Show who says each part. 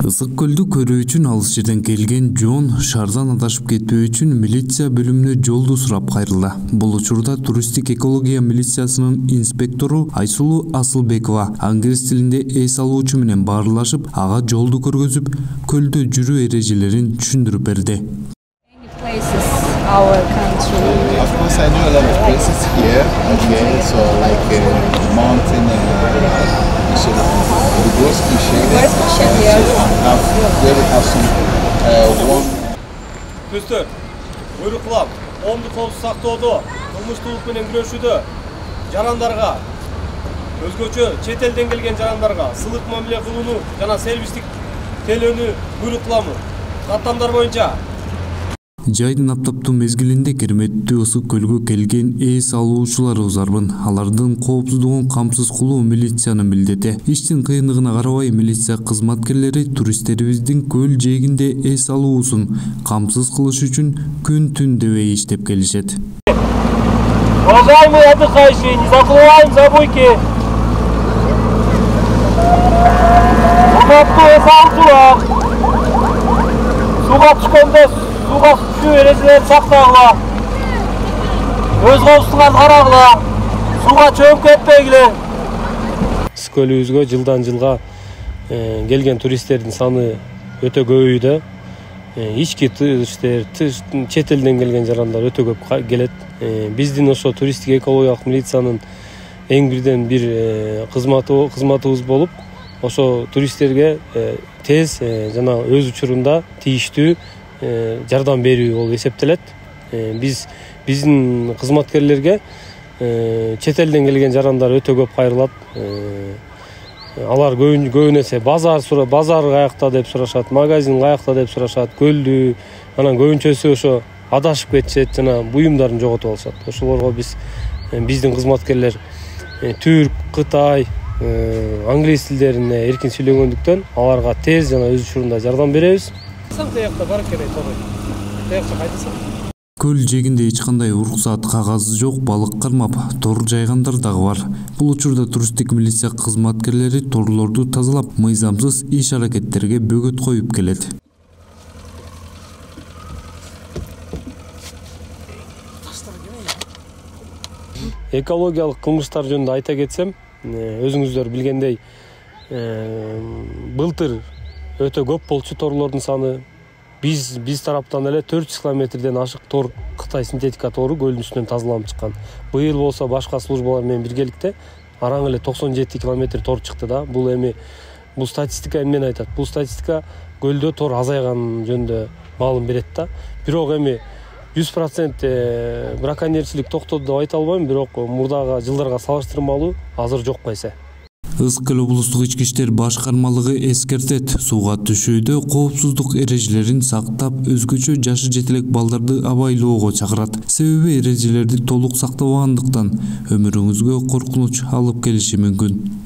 Speaker 1: Ысык көлдү көрүү үчүн алыс жерден келген Жон шаардан адашып кетпөө үчүн милиция бөлүмүнө жолду сурап кайрылды. Бул учурда туристтик экология милициясынын инспектору Айсулуу Асылбекова англис тилинде эс алуучу менен баарлашып, ага жолду көргөзүп, көлдө жүрүү эрежелерин түшүндүрүп берди.
Speaker 2: Of course, I know a lot of places here. Okay, so like mountain and Lugorski Shale. Here we have some warm.
Speaker 3: Dostlar, buyruklap, omdu kolsu saktoodu, kılmıştуулuk менен күрөшүүдө жарандарга, өзгөчө чет элден келген жарандарга сылык мамиле кылууну жана сервистик төлөөнү буйруклам. Каттамдар боюнча
Speaker 1: Жайдын аптаптуу мезгилинде керметтүү ысык көлгө келген эс алуучулар узарбын. Алардын коопсуздугун камсыз кылуу милициянын милдети. Иштин кыйындыгына карабай милиция кызматкерлери туристтерибиздин көл жээгинде эс алуусун камсыз кылыш үчүн күн-түн дебей иштеп келишет.
Speaker 3: Уважаемые отдыхающие, не забываем за буйки. Суга түшкөндө суга түшүү эрежелерин сактагыла. Өз коопсуздугун карагыла. Суга чөмүп кетпегиле. Көлүбүзгө жылдан жылга келген туристтердин саны өтө көбөйдү. Ички туристтер, чет элден келген жарандар өтө көп келет. Биздин ошо туристтик экологиялык милициянын эң бирден бир кызматыбыз болуп, ошо туристтерге тез жана өз учурунда тийиштүү жардам берүү болуп эсептелет. Биздин кызматкерлерге чет элден келген жарандар өтө көп кайрылат. Алар көбүнесе базар каякта деп сурашат, магазин каякта деп сурашат, көлдү, анан көбүнчөсү ошо адашып кетишет жана буюмдарын жоготуп алышат. Ошолорго биздин кызматкерлер түрк, кытай, англис тилдерине эркин сүйлөгөндүктөн аларга тез жана өз учурунда жардам беребиз.
Speaker 1: Көл жээгинде эч кандай уруксат, кагаз жок, балык кармап, тор жайгандар дагы бар. Бул учурда туристтик милиция кызматкерлери торлорду тазалап, мыйзамсыз иш-аракеттерге бөгөт коюп келет.
Speaker 3: Экологиялык кылмыштар жөнүндө айта кетсем, өзүңүздөр билгендей, былтыр өтө көп болчу торлордун саны. Биз тараптан эле 400 километрден ашык тор, Кытай синтетика тору көлдүн үстүнөн тазаланып чыккан. Быйыл болсо башка службалар менен биргеликте араң эле 97 километр тор чыкты да. Бул статистика эмнени айтат? Бул статистика көлдө тор азайган жөнүндө маалым берет да. Бирок 100% браконьерчилик токтоду деп айта албайм, бирок мурдагы жылдарга салыштырмалуу азыр жок кайсы.
Speaker 1: Ысык көл облустук ички иштер башкармалыгы эскертет, сууга түшүүдө коопсуздук эрежелерин сактап, өзгөчө жашы жетелек балдарды абайлоого чакырат. Себеби эрежелерди толук сактабагандыктан өмүрүңүзгө коркунуч алып келиши мүмкүн.